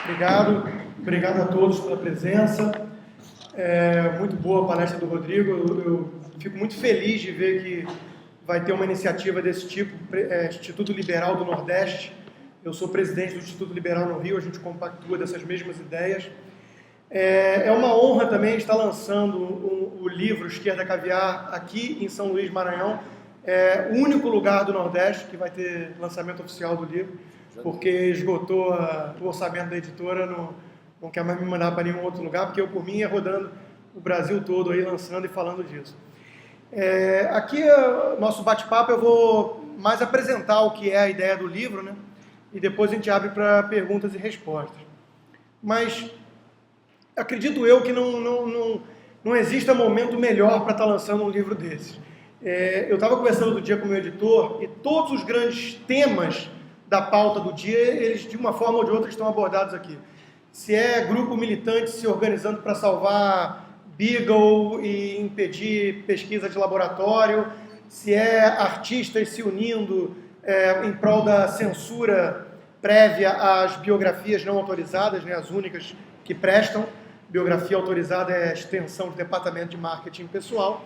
Obrigado a todos pela presença. Muito boa a palestra do Rodrigo. Eu fico muito feliz de ver que vai ter uma iniciativa desse tipo, Instituto Liberal do Nordeste. Eu sou presidente do Instituto Liberal no Rio, a gente compactua dessas mesmas ideias. É uma honra também estar lançando o livro Esquerda Caviar aqui em São Luís, Maranhão. É o único lugar do Nordeste que vai ter lançamento oficial do livro, porque esgotou o orçamento da editora, não quer mais me mandar para nenhum outro lugar, porque eu, por mim, ia rodando o Brasil todo aí, lançando e falando disso. Aqui, nosso bate-papo, eu vou mais apresentar o que é a ideia do livro, né? E depois a gente abre para perguntas e respostas. Mas acredito eu que não exista momento melhor para estar lançando um livro desses. Eu estava conversando outro dia com o meu editor e todos os grandes temas da pauta do dia, eles de uma forma ou de outra estão abordados aqui. Se é grupo militante se organizando para salvar Beagle e impedir pesquisa de laboratório, se é artistas se unindo em prol da censura prévia às biografias não autorizadas, né, as únicas que prestam. Biografia autorizada é a extensão do departamento de marketing pessoal.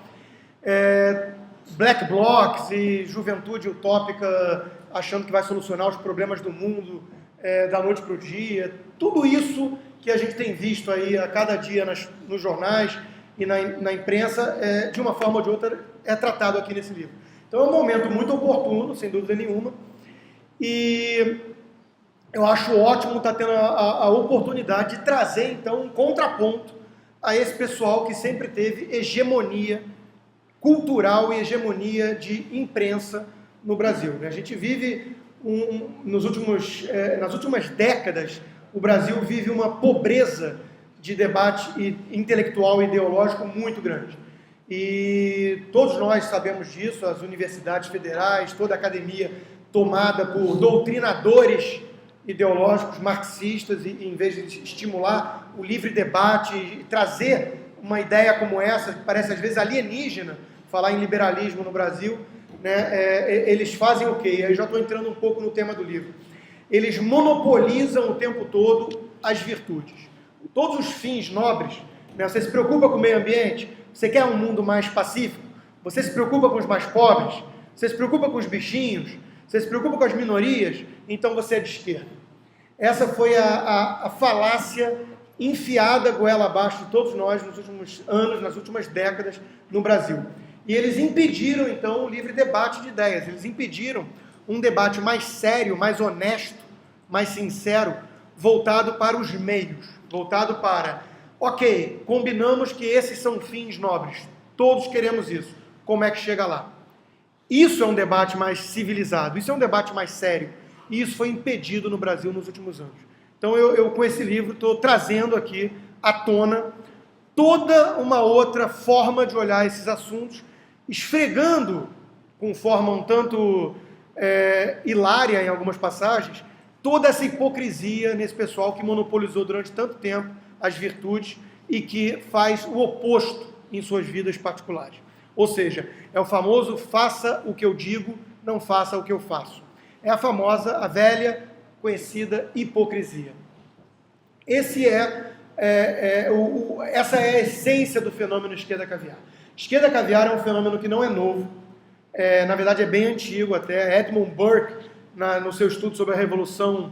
Black blocs e juventude utópica achando que vai solucionar os problemas do mundo da noite para o dia. Tudo isso que a gente tem visto aí a cada dia nos jornais e na imprensa, de uma forma ou de outra, é tratado aqui nesse livro. Então é um momento muito oportuno, sem dúvida nenhuma, e eu acho ótimo estar tendo a oportunidade de trazer, então, um contraponto a esse pessoal que sempre teve hegemonia cultural e hegemonia de imprensa no Brasil. A gente vive, nas últimas décadas, o Brasil vive uma pobreza de debate intelectual e ideológico muito grande. E todos nós sabemos disso, as universidades federais, toda a academia tomada por doutrinadores ideológicos marxistas, e em vez de estimular o livre debate e trazer uma ideia como essa, que parece às vezes alienígena, falar em liberalismo no Brasil, né, eles fazem o quê? Eu já estou entrando um pouco no tema do livro. Eles monopolizam o tempo todo as virtudes. Todos os fins nobres, né, você se preocupa com o meio ambiente, você quer um mundo mais pacífico, você se preocupa com os mais pobres, você se preocupa com os bichinhos, você se preocupa com as minorias, então você é de esquerda. Essa foi a falácia enfiada goela abaixo de todos nós nos últimos anos, nas últimas décadas no Brasil. E eles impediram, então, o livre debate de ideias. Eles impediram um debate mais sério, mais honesto, mais sincero, voltado para os meios, voltado para, ok, combinamos que esses são fins nobres, todos queremos isso, como é que chega lá? Isso é um debate mais civilizado, isso é um debate mais sério, e isso foi impedido no Brasil nos últimos anos. Então eu com esse livro estou trazendo aqui à tona toda uma outra forma de olhar esses assuntos, esfregando, com forma um tanto hilária em algumas passagens, toda essa hipocrisia nesse pessoal que monopolizou durante tanto tempo as virtudes e que faz o oposto em suas vidas particulares. Ou seja, é o famoso faça o que eu digo, não faça o que eu faço. É a velha, conhecida hipocrisia. Essa é a essência do fenômeno Esquerda Caviar. Esquerda Caviar é um fenômeno que não é novo, na verdade é bem antigo até. Edmund Burke, no seu estudo sobre a Revolução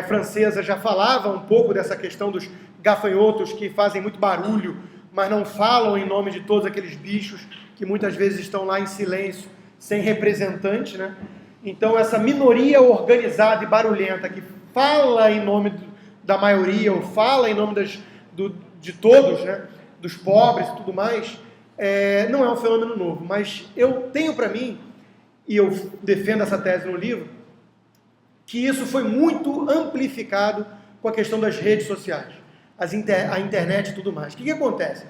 Francesa, já falava um pouco dessa questão dos gafanhotos que fazem muito barulho, mas não falam em nome de todos aqueles bichos que muitas vezes estão lá em silêncio, sem representante, né? Então essa minoria organizada e barulhenta que fala em nome da maioria, ou fala em nome de todos, né? Dos pobres e tudo mais, não é um fenômeno novo, mas eu tenho para mim, e eu defendo essa tese no livro, que isso foi muito amplificado com a questão das redes sociais, a internet e tudo mais. O que acontece?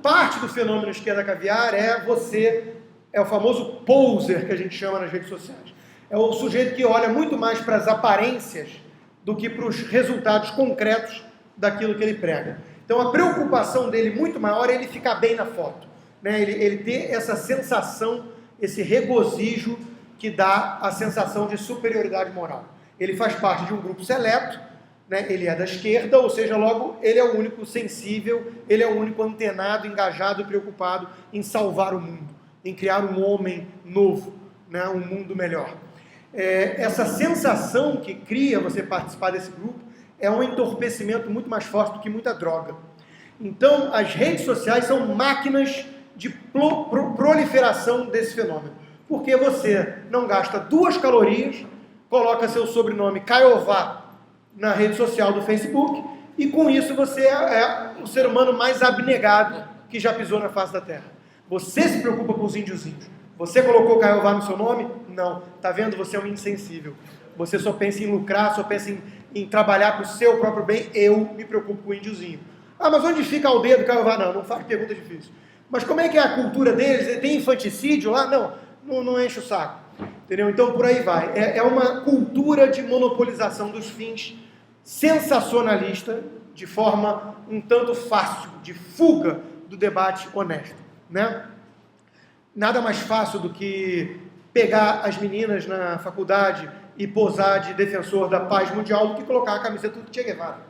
Parte do fenômeno Esquerda Caviar é o famoso poser que a gente chama nas redes sociais. É o sujeito que olha muito mais para as aparências do que para os resultados concretos daquilo que ele prega. Então a preocupação dele muito maior é ele ficar bem na foto, né? Ele ter essa sensação, esse regozijo que dá a sensação de superioridade moral. Ele faz parte de um grupo seleto, né? Ele é da esquerda, ou seja, logo ele é o único sensível, ele é o único antenado, engajado e preocupado em salvar o mundo, em criar um homem novo, né? Um mundo melhor. Essa sensação que cria você participar desse grupo é um entorpecimento muito mais forte do que muita droga. Então, as redes sociais são máquinas de proliferação desse fenômeno, porque você não gasta 2 calorias, coloca seu sobrenome Caiová na rede social do Facebook, e com isso você é o ser humano mais abnegado que já pisou na face da Terra. Você se preocupa com os índiozinhos. Você colocou Caiová no seu nome? Não. Tá vendo? Você é um insensível. Você só pensa em lucrar, só pensa em trabalhar para o seu próprio bem. Eu me preocupo com o índiozinho. Ah, mas onde fica a aldeia do Caiová? Não faz pergunta difícil. Mas como é que é a cultura deles? Tem infanticídio lá? Não enche o saco. Entendeu? Então, por aí vai. É uma cultura de monopolização dos fins, sensacionalista, de forma um tanto fácil, de fuga do debate honesto, né? Nada mais fácil do que pegar as meninas na faculdade e posar de defensor da paz mundial do que colocar a camiseta do Che Guevara.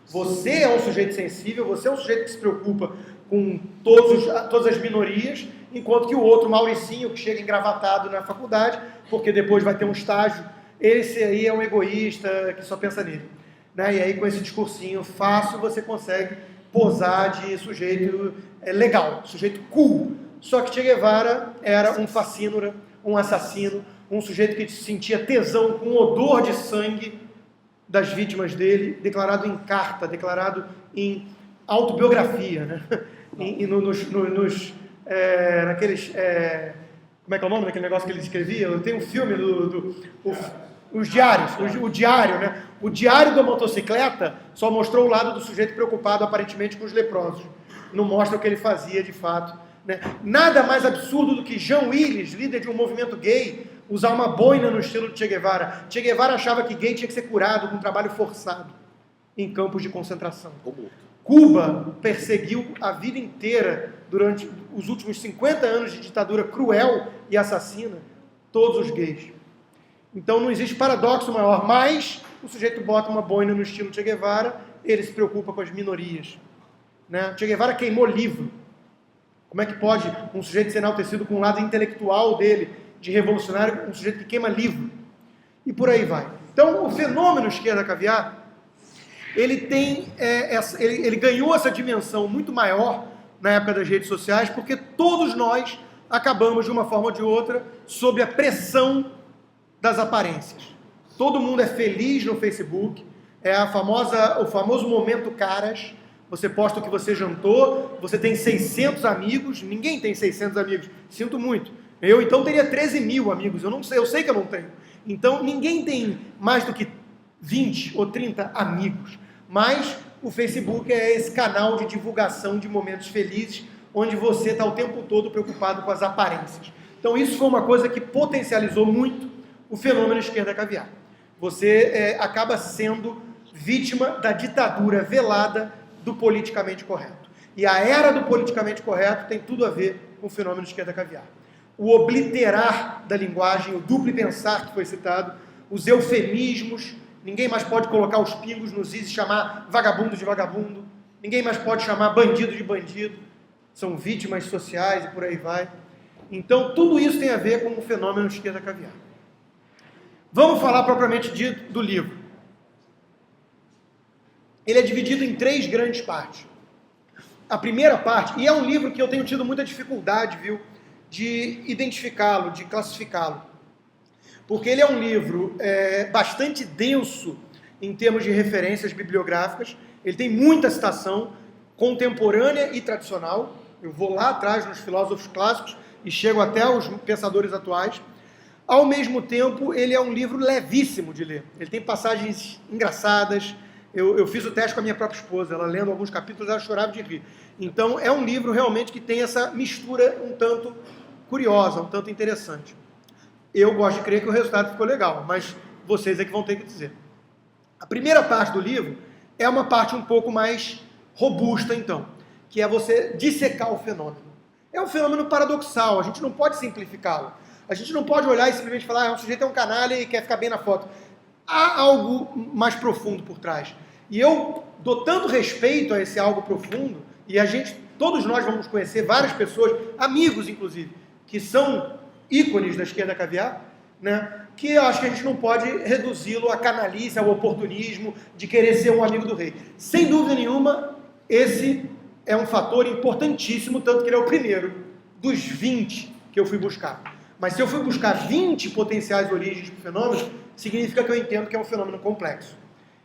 Você é um sujeito sensível, você é um sujeito que se preocupa com todas as minorias, enquanto que o outro, Mauricinho, que chega engravatado na faculdade, porque depois vai ter um estágio, esse aí é um egoísta que só pensa nele. Né? E aí, com esse discursinho fácil, você consegue posar de sujeito legal, sujeito cool. Só que Che Guevara era um fascínora, um assassino, um sujeito que sentia tesão com o odor de sangue das vítimas dele, declarado em carta, declarado em autobiografia, né? Naqueles... como é que é o nome daquele negócio que ele escrevia? Tem um filme os diários, o diário, né? O diário da motocicleta só mostrou o lado do sujeito preocupado aparentemente com os leprosos. Não mostra o que ele fazia de fato, né? Nada mais absurdo do que Jean Willis, líder de um movimento gay, usar uma boina no estilo de Che Guevara. Che Guevara achava que gay tinha que ser curado com trabalho forçado em campos de concentração. Cuba perseguiu a vida inteira, durante os últimos 50 anos de ditadura cruel e assassina, todos os gays. Então não existe paradoxo maior, mas o sujeito bota uma boina no estilo Che Guevara, ele se preocupa com as minorias. Né? Che Guevara queimou livro. Como é que pode um sujeito ser enaltecido com o lado intelectual dele, de revolucionário, um sujeito que queima livro? E por aí vai. Então o fenômeno esquerda caviar, ele ganhou essa dimensão muito maior na época das redes sociais, porque todos nós acabamos, de uma forma ou de outra, sob a pressão das aparências. Todo mundo é feliz no Facebook, o famoso momento caras. Você posta o que você jantou, você tem 600 amigos, ninguém tem 600 amigos, sinto muito. Eu então teria 13 mil amigos, eu sei que eu não tenho. Então ninguém tem mais do que 20 ou 30 amigos, mas o Facebook é esse canal de divulgação de momentos felizes, onde você está o tempo todo preocupado com as aparências. Então isso foi uma coisa que potencializou muito o fenômeno esquerda caviar. Você acaba sendo vítima da ditadura velada do politicamente correto. E a era do politicamente correto tem tudo a ver com o fenômeno esquerda caviar. O obliterar da linguagem, o duplo pensar que foi citado, os eufemismos, ninguém mais pode colocar os pingos nos is e chamar vagabundo de vagabundo, ninguém mais pode chamar bandido de bandido, são vítimas sociais e por aí vai. Então tudo isso tem a ver com o fenômeno esquerda caviar. Vamos falar propriamente dito do livro. Ele é dividido em 3 grandes partes. A primeira parte, e é um livro que eu tenho tido muita dificuldade, de identificá-lo, de classificá-lo. Porque ele é um livro bastante denso em termos de referências bibliográficas. Ele tem muita citação contemporânea e tradicional. Eu vou lá atrás nos filósofos clássicos e chego até os pensadores atuais. Ao mesmo tempo, ele é um livro levíssimo de ler. Ele tem passagens engraçadas. Eu fiz o teste com a minha própria esposa, ela lendo alguns capítulos, ela chorava de rir. Então, é um livro realmente que tem essa mistura um tanto curiosa, um tanto interessante. Eu gosto de crer que o resultado ficou legal, mas vocês é que vão ter que dizer. A primeira parte do livro é uma parte um pouco mais robusta, então, que é você dissecar o fenômeno. É um fenômeno paradoxal, a gente não pode simplificá-lo. A gente não pode olhar e simplesmente falar, um sujeito é um canalha e quer ficar bem na foto. há algo mais profundo por trás. E eu dou tanto respeito a esse algo profundo, e todos nós vamos conhecer várias pessoas, amigos inclusive, que são ícones da esquerda caviar, né? Que eu acho que a gente não pode reduzi-lo a canalice, ao oportunismo, de querer ser um amigo do rei. Sem dúvida nenhuma, esse é um fator importantíssimo, tanto que ele é o primeiro dos 20 que eu fui buscar. Mas se eu fui buscar 20 potenciais origens do fenômeno, significa que eu entendo que é um fenômeno complexo.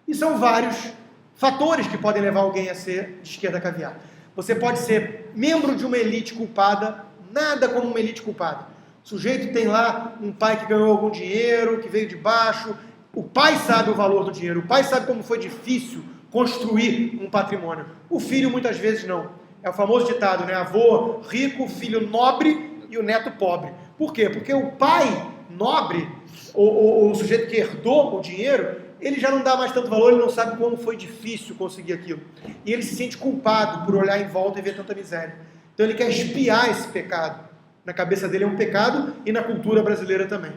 E são vários fatores que podem levar alguém a ser de esquerda caviar. Você pode ser membro de uma elite culpada, nada como uma elite culpada. O sujeito tem lá um pai que ganhou algum dinheiro, que veio de baixo, o pai sabe o valor do dinheiro, o pai sabe como foi difícil construir um patrimônio. O filho muitas vezes não. É o famoso ditado, né? Avô rico, filho nobre e o neto pobre. Por quê? Porque o pai nobre, ou o sujeito que herdou o dinheiro, ele já não dá mais tanto valor, ele não sabe como foi difícil conseguir aquilo. E ele se sente culpado por olhar em volta e ver tanta miséria. Então ele quer expiar esse pecado. Na cabeça dele é um pecado e na cultura brasileira também.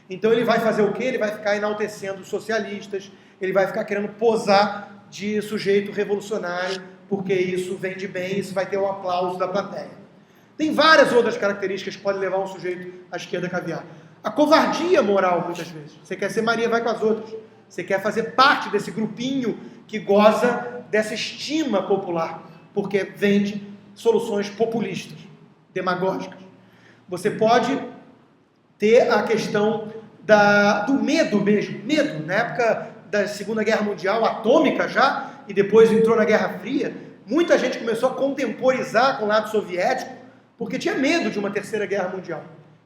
Então ele vai fazer o quê? Ele vai ficar enaltecendo os socialistas, ele vai ficar querendo posar de sujeito revolucionário, porque isso vende bem, isso vai ter o aplauso da plateia. Tem várias outras características que podem levar um sujeito à esquerda caviar. A covardia moral, muitas vezes. Você quer ser Maria, vai com as outras. Você quer fazer parte desse grupinho que goza dessa estima popular, porque vende soluções populistas, demagógicas. Você pode ter a questão do medo mesmo. Medo, na época da Segunda Guerra Mundial, atômica já, e depois entrou na Guerra Fria, muita gente começou a contemporizar com o lado soviético, porque tinha medo de uma terceira guerra mundial.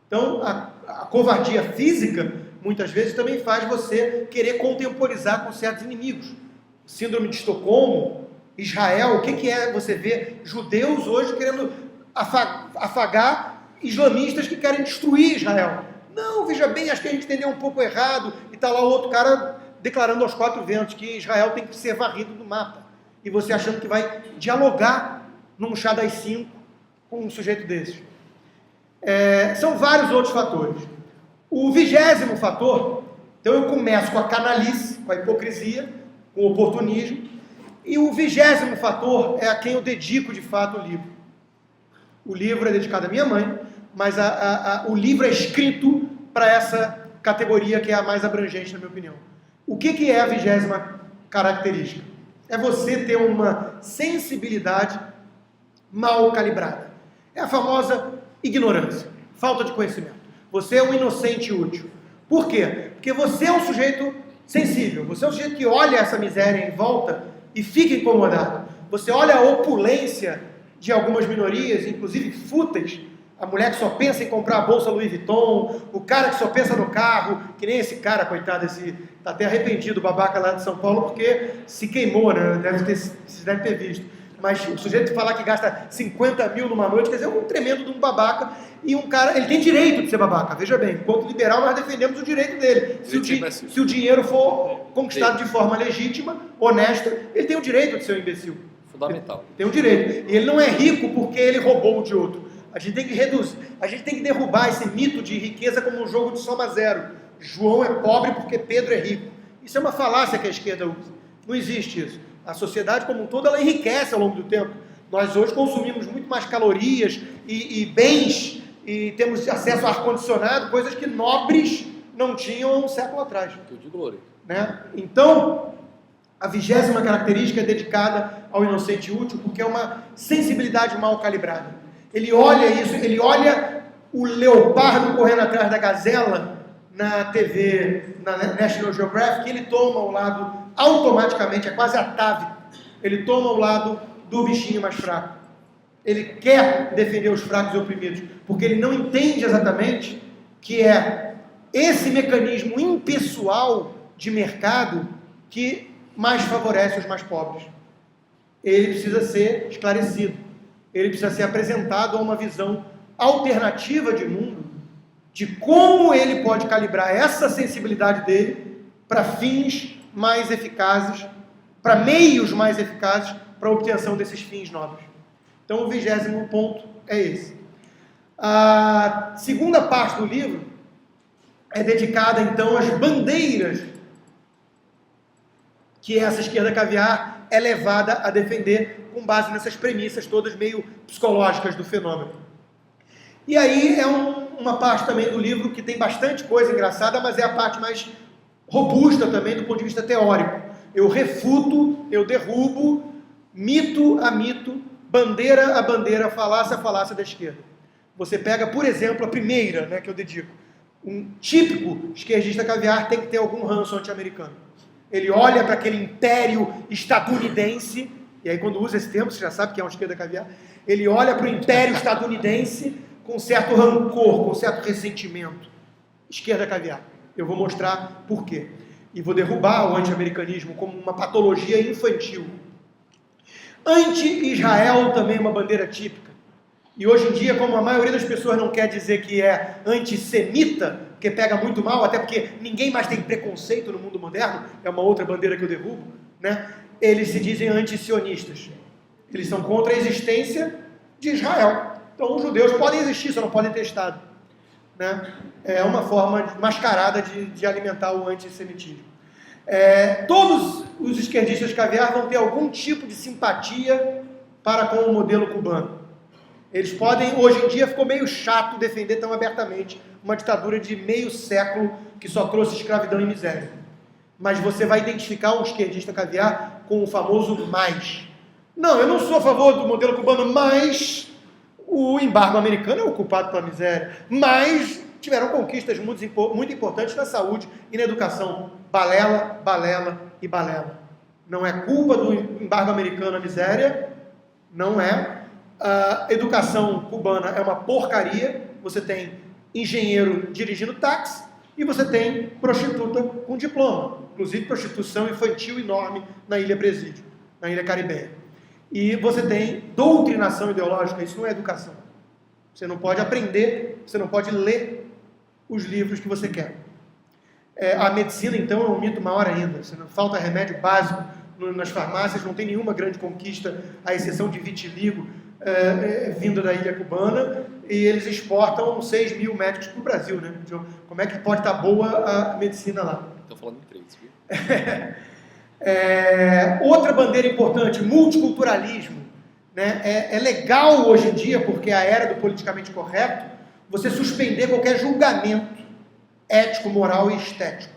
Então, a covardia física, muitas vezes, também faz você querer contemporizar com certos inimigos. Síndrome de Estocolmo, Israel, o que é você ver judeus hoje querendo afagar islamistas que querem destruir Israel? Não, veja bem, acho que a gente entendeu um pouco errado, e está lá o outro cara declarando aos quatro ventos que Israel tem que ser varrido do mapa. E você achando que vai dialogar num chá das 5 com um sujeito desses. São vários outros fatores. O 20º fator, então eu começo com a canalice, com a hipocrisia, com o oportunismo, e o 20º fator é a quem eu dedico de fato o livro. O livro é dedicado à minha mãe, mas o livro é escrito para essa categoria que é a mais abrangente, na minha opinião. O que é a 20ª característica? É você ter uma sensibilidade mal calibrada. É a famosa ignorância, falta de conhecimento. Você é um inocente útil. Por quê? Porque você é um sujeito sensível, você é um sujeito que olha essa miséria em volta e fica incomodado. Você olha a opulência de algumas minorias, inclusive fúteis, a mulher que só pensa em comprar a bolsa Louis Vuitton, o cara que só pensa no carro, que nem esse cara, coitado, tá até arrependido, o babaca lá de São Paulo, porque se queimou, né? Vocês devem ter visto. Mas o sujeito falar que gasta 50 mil numa noite, quer dizer, é um tremendo de um babaca, e um cara, ele tem direito de ser babaca, veja bem, enquanto liberal nós defendemos o direito dele. Se o dinheiro for conquistado de forma legítima, honesta, ele tem o direito de ser um imbecil. Fundamental. Ele tem o direito. E ele não é rico porque ele roubou de outro. A gente tem que reduzir, a gente tem que derrubar esse mito de riqueza como um jogo de soma zero. João é pobre porque Pedro é rico. Isso é uma falácia que a esquerda usa. Não existe isso. A sociedade como um todo, ela enriquece ao longo do tempo. Nós hoje consumimos muito mais calorias e bens, e temos acesso a ar-condicionado, coisas que nobres não tinham há um século atrás. Que eu digo, Lourenço. Né? Então, a 20ª característica é dedicada ao inocente útil, porque é uma sensibilidade mal calibrada. Ele olha isso, ele olha o leopardo correndo atrás da gazela na TV, na National Geographic, ele toma o lado, automaticamente, é quase atávico, ele toma o lado do bichinho mais fraco. Ele quer defender os fracos e oprimidos, porque ele não entende exatamente que é esse mecanismo impessoal de mercado que mais favorece os mais pobres. Ele precisa ser esclarecido, ele precisa ser apresentado a uma visão alternativa de mundo, de como ele pode calibrar essa sensibilidade dele para fins mais eficazes, para meios mais eficazes para a obtenção desses fins nobres. Então, o 20º ponto é esse. A segunda parte do livro é dedicada, então, às bandeiras que essa esquerda caviar é levada a defender com base nessas premissas todas meio psicológicas do fenômeno. E aí é uma parte também do livro que tem bastante coisa engraçada, mas é a parte mais robusta também do ponto de vista teórico. Eu refuto, eu derrubo, mito a mito, bandeira a bandeira, falácia a falácia da esquerda. Você pega, por exemplo, a primeira, né, que eu dedico. Um típico esquerdista caviar tem que ter algum ranço anti-americano. Ele olha para aquele império estadunidense, e aí quando usa esse termo, você já sabe que é uma esquerda caviar, ele olha para o império estadunidense com certo rancor, com certo ressentimento. Esquerda caviar. Eu vou mostrar por quê. E vou derrubar o anti-americanismo como uma patologia infantil. Anti-Israel também é uma bandeira típica. E hoje em dia, como a maioria das pessoas não quer dizer que é antissemita, porque pega muito mal, até porque ninguém mais tem preconceito no mundo moderno, é uma outra bandeira que eu derrubo, né? Eles se dizem anti-sionistas. Eles são contra a existência de Israel. Então os judeus podem existir, só não podem ter Estado. Né? É uma forma mascarada de alimentar o antissemitismo. Todos os esquerdistas caviar vão ter algum tipo de simpatia para com o modelo cubano. Eles podem, hoje em dia ficou meio chato defender tão abertamente uma ditadura de meio século que só trouxe escravidão e miséria. Mas você vai identificar um esquerdista caviar com o famoso mais. Não, eu não sou a favor do modelo cubano, mas o embargo americano é o culpado pela miséria. Mas tiveram conquistas muito importantes na saúde e na educação. Balela, balela e balela. Não é culpa do embargo americano a miséria, não é. A educação cubana é uma porcaria. Você tem engenheiro dirigindo táxi e você tem prostituta com diploma. Inclusive prostituição infantil enorme na Ilha Presídio, na Ilha Caribenha. E você tem doutrinação ideológica, isso não é educação. Você não pode aprender, você não pode ler os livros que você quer. A medicina, então, é um mito maior ainda. Falta remédio básico nas farmácias, não tem nenhuma grande conquista, à exceção de vitiligo, vindo da ilha cubana, e eles exportam 6 mil médicos para o Brasil, né? Então, como é que pode estar boa a medicina lá? Estou falando em 3, viu? Outra bandeira importante, multiculturalismo. Né? É legal hoje em dia, porque é a era do politicamente correto, você suspender qualquer julgamento ético, moral e estético.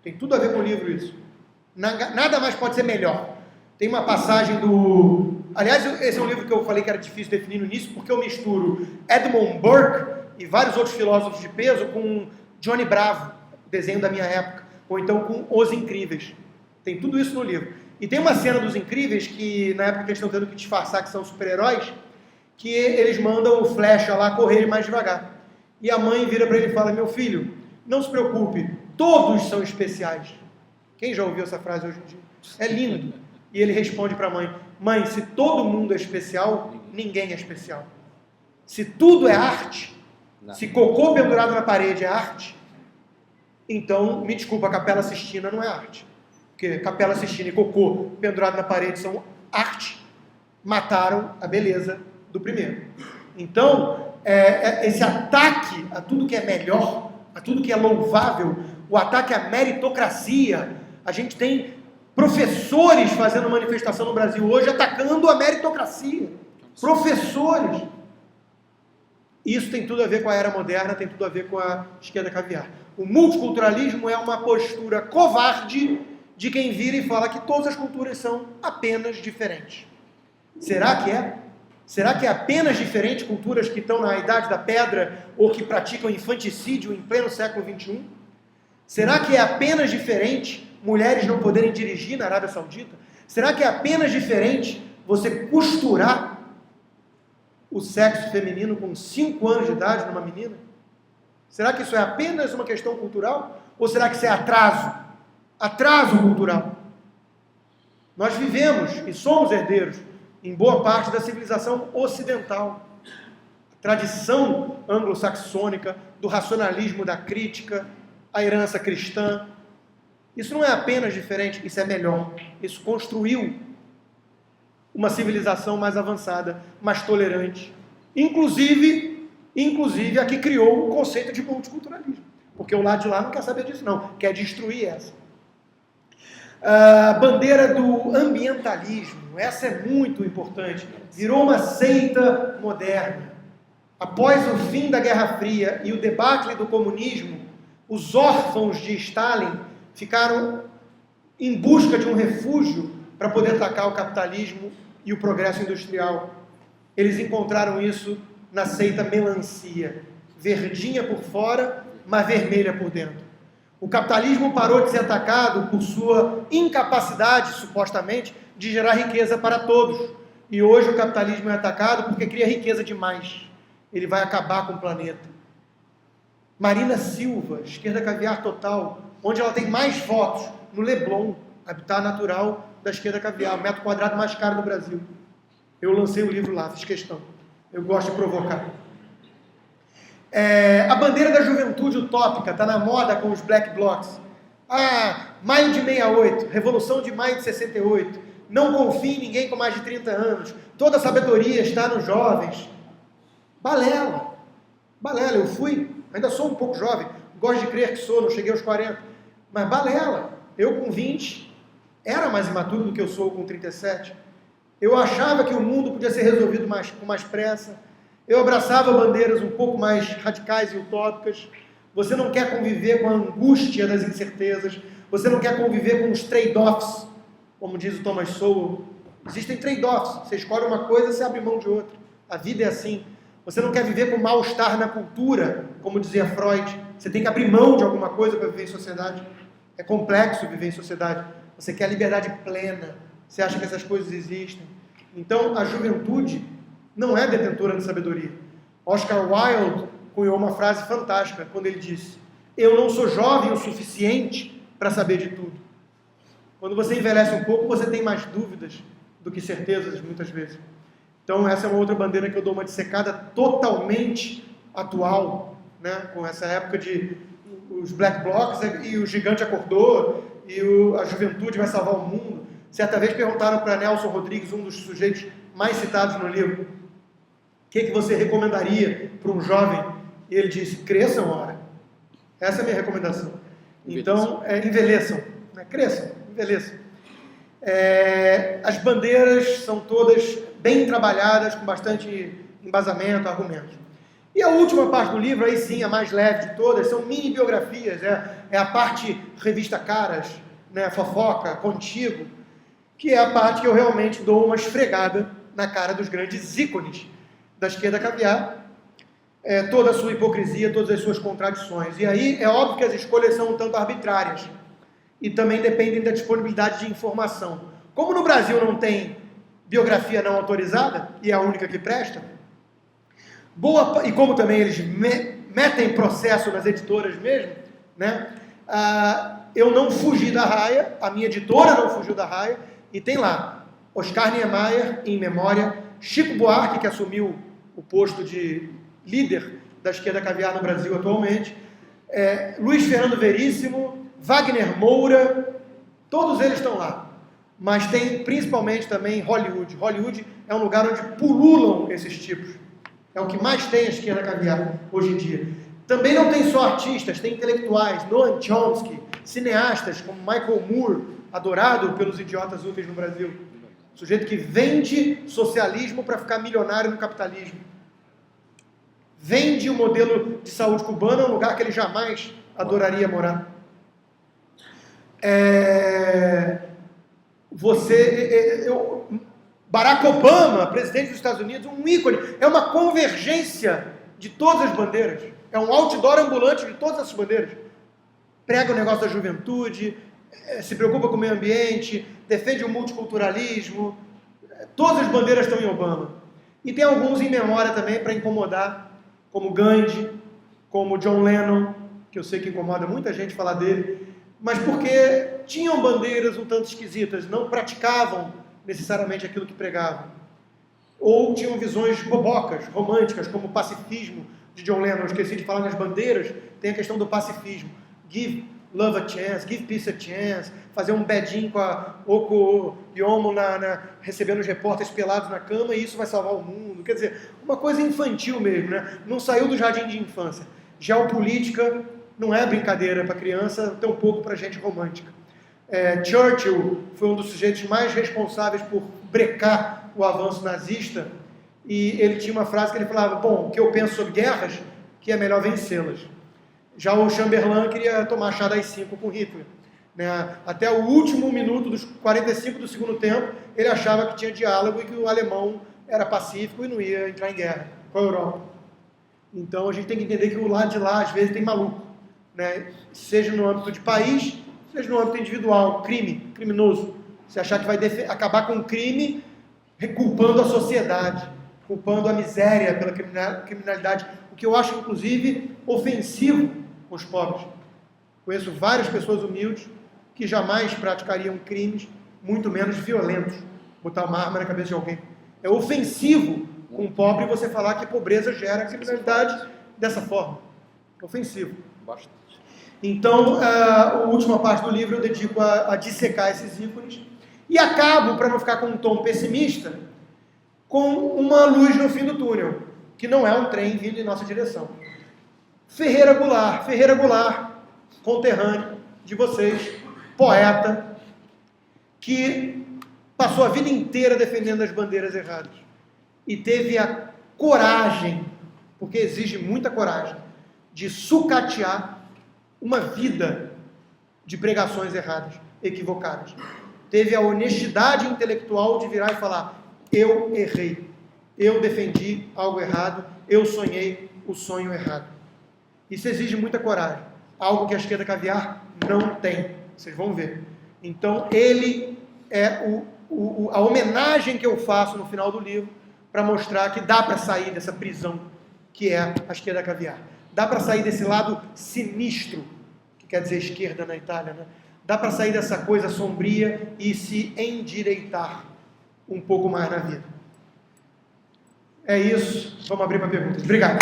Tem tudo a ver com o livro isso. Nada mais pode ser melhor. Tem uma passagem do... Aliás, esse é um livro que eu falei que era difícil definir no início, porque eu misturo Edmund Burke e vários outros filósofos de peso com Johnny Bravo, desenho da minha época, ou então com Os Incríveis. Tem tudo isso no livro. E tem uma cena dos Incríveis que, na época que eles estão tendo que disfarçar que são super-heróis, que eles mandam o Flecha lá correr mais devagar. E a mãe vira para ele e fala: meu filho, não se preocupe, todos são especiais. Quem já ouviu essa frase hoje em dia? É lindo. E ele responde para a mãe: mãe, se todo mundo é especial, ninguém é especial. Se tudo é arte, se cocô pendurado na parede é arte, então, me desculpa, a Capela Sistina não é arte. Porque Capela Sistina e cocô pendurado na parede são arte. Mataram a beleza do primeiro. Então, esse ataque a tudo que é melhor, a tudo que é louvável, o ataque à meritocracia. A gente tem professores fazendo manifestação no Brasil hoje atacando a meritocracia. Professores. Isso tem tudo a ver com a era moderna, tem tudo a ver com a esquerda caviar. O multiculturalismo é uma postura covarde de quem vira e fala que todas as culturas são apenas diferentes. Será que é? Será que é apenas diferente culturas que estão na Idade da Pedra ou que praticam infanticídio em pleno século XXI? Será que é apenas diferente mulheres não poderem dirigir na Arábia Saudita? Será que é apenas diferente você costurar o sexo feminino com 5 anos de idade numa menina? Será que isso é apenas uma questão cultural? Ou será que isso é atraso? Atraso cultural. Nós vivemos e somos herdeiros, em boa parte, da civilização ocidental. A tradição anglo-saxônica, do racionalismo, da crítica, a herança cristã. Isso não é apenas diferente, isso é melhor. Isso construiu uma civilização mais avançada, mais tolerante. Inclusive a que criou o conceito de multiculturalismo. Porque o lado de lá não quer saber disso, não. Quer destruir essa. A bandeira do ambientalismo, essa é muito importante, virou uma seita moderna. Após o fim da Guerra Fria e o debacle do comunismo, os órfãos de Stalin ficaram em busca de um refúgio para poder atacar o capitalismo e o progresso industrial. Eles encontraram isso na seita melancia, verdinha por fora, mas vermelha por dentro. O capitalismo parou de ser atacado por sua incapacidade, supostamente, de gerar riqueza para todos. E hoje o capitalismo é atacado porque cria riqueza demais. Ele vai acabar com o planeta. Marina Silva, esquerda caviar total, onde ela tem mais votos, no Leblon, habitat natural da esquerda caviar, o metro quadrado mais caro do Brasil. Eu lancei o livro lá, fiz questão. Eu gosto de provocar. A bandeira da juventude utópica está na moda com os black blocs. Maio de 68, Revolução de Maio de 68. Não confie em ninguém com mais de 30 anos. Toda a sabedoria está nos jovens. Balela. Balela, eu ainda sou um pouco jovem, gosto de crer que sou, não cheguei aos 40. Mas balela. Eu com 20 era mais imaturo do que eu sou com 37. Eu achava que o mundo podia ser resolvido com mais pressa. Eu abraçava bandeiras um pouco mais radicais e utópicas. Você não quer conviver com a angústia das incertezas. Você não quer conviver com os trade-offs, como diz o Thomas Sowell. Existem trade-offs. Você escolhe uma coisa, você abre mão de outra. A vida é assim. Você não quer viver com mal-estar na cultura, como dizia Freud. Você tem que abrir mão de alguma coisa para viver em sociedade. É complexo viver em sociedade. Você quer a liberdade plena. Você acha que essas coisas existem. Então, a juventude não é detentora de sabedoria. Oscar Wilde cunhou uma frase fantástica quando ele disse: eu não sou jovem o suficiente para saber de tudo. Quando você envelhece um pouco, você tem mais dúvidas do que certezas, muitas vezes. Então, essa é uma outra bandeira que eu dou uma dissecada totalmente atual, né? Com essa época de os black blocs e o gigante acordou e a juventude vai salvar o mundo. Certa vez perguntaram para Nelson Rodrigues, um dos sujeitos mais citados no livro, o que você recomendaria para um jovem? E ele disse: cresçam, ora. Essa é a minha recomendação. Então, envelheçam. Né? Cresçam, envelheçam. As bandeiras são todas bem trabalhadas, com bastante embasamento, argumentos. E a última parte do livro, aí sim, a mais leve de todas, são mini-biografias. É a parte revista Caras, né? Fofoca, Contigo, que é a parte que eu realmente dou uma esfregada na cara dos grandes ícones da esquerda caviar, toda a sua hipocrisia, todas as suas contradições. E aí é óbvio que as escolhas são um tanto arbitrárias e também dependem da disponibilidade de informação. Como no Brasil não tem biografia não autorizada, e é a única que presta, e como também eles metem processo nas editoras mesmo, né? Eu não fugi da raia, a minha editora não fugiu da raia, e tem lá Oscar Niemeyer, em memória, Chico Buarque, que assumiu o posto de líder da esquerda caviar no Brasil atualmente, Luiz Fernando Veríssimo, Wagner Moura, todos eles estão lá. Mas tem principalmente também Hollywood. Hollywood é um lugar onde pululam esses tipos. É o que mais tem a esquerda caviar hoje em dia. Também não tem só artistas, tem intelectuais, Noam Chomsky, cineastas como Michael Moore, adorado pelos idiotas úteis no Brasil. Sujeito que vende socialismo para ficar milionário no capitalismo. Vende o modelo de saúde cubano a um lugar que ele jamais adoraria morar. Barack Obama, presidente dos Estados Unidos, um ícone. É uma convergência de todas as bandeiras. É um outdoor ambulante de todas essas bandeiras. Prega o negócio da juventude, se preocupa com o meio ambiente, defende o multiculturalismo. Todas as bandeiras estão em Obama. E tem alguns em memória também para incomodar, como Gandhi, como John Lennon, que eu sei que incomoda muita gente falar dele, mas porque tinham bandeiras um tanto esquisitas, não praticavam necessariamente aquilo que pregavam. Ou tinham visões bobocas, românticas, como o pacifismo de John Lennon. Eu esqueci de falar nas bandeiras, tem a questão do pacifismo. Give love a chance, give peace a chance, fazer um bedinho com a Oko Yomo recebendo os repórteres pelados na cama e isso vai salvar o mundo. Quer dizer, uma coisa infantil mesmo, né? Não saiu do jardim de infância. Geopolítica não é brincadeira para criança, tampouco para gente romântica. Churchill foi um dos sujeitos mais responsáveis por brecar o avanço nazista, e ele tinha uma frase que ele falava: bom, o que eu penso sobre guerras, que é melhor vencê-las. Já o Chamberlain queria tomar chá das 5 com Hitler. Né? Até o último minuto dos 45 do segundo tempo, ele achava que tinha diálogo e que o alemão era pacífico e não ia entrar em guerra com a Europa. Então a gente tem que entender que o lado de lá, às vezes, tem maluco. Né? Seja no âmbito de país, seja no âmbito individual, criminoso. Você achar que vai acabar com o crime culpando a sociedade, culpando a miséria pela criminalidade, o que eu acho, inclusive, ofensivo com os pobres. Conheço várias pessoas humildes que jamais praticariam crimes, muito menos violentos. Botar uma arma na cabeça de alguém. É ofensivo com o pobre você falar que pobreza gera criminalidade dessa forma. É ofensivo. Bastante. Então, a última parte do livro eu dedico a dissecar esses ícones e acabo, para não ficar com um tom pessimista, com uma luz no fim do túnel, que não é um trem vindo em nossa direção. Ferreira Goulart, conterrâneo de vocês, poeta, que passou a vida inteira defendendo as bandeiras erradas e teve a coragem, porque exige muita coragem, de sucatear uma vida de pregações erradas, equivocadas. Teve a honestidade intelectual de virar e falar: eu errei, eu defendi algo errado, eu sonhei o sonho errado. Isso exige muita coragem, algo que a esquerda caviar não tem, vocês vão ver. Então ele é a homenagem que eu faço no final do livro para mostrar que dá para sair dessa prisão que é a esquerda caviar. Dá para sair desse lado sinistro, que quer dizer esquerda na Itália, né? Dá para sair dessa coisa sombria e se endireitar um pouco mais na vida. É isso. Vamos abrir para perguntas. Obrigado.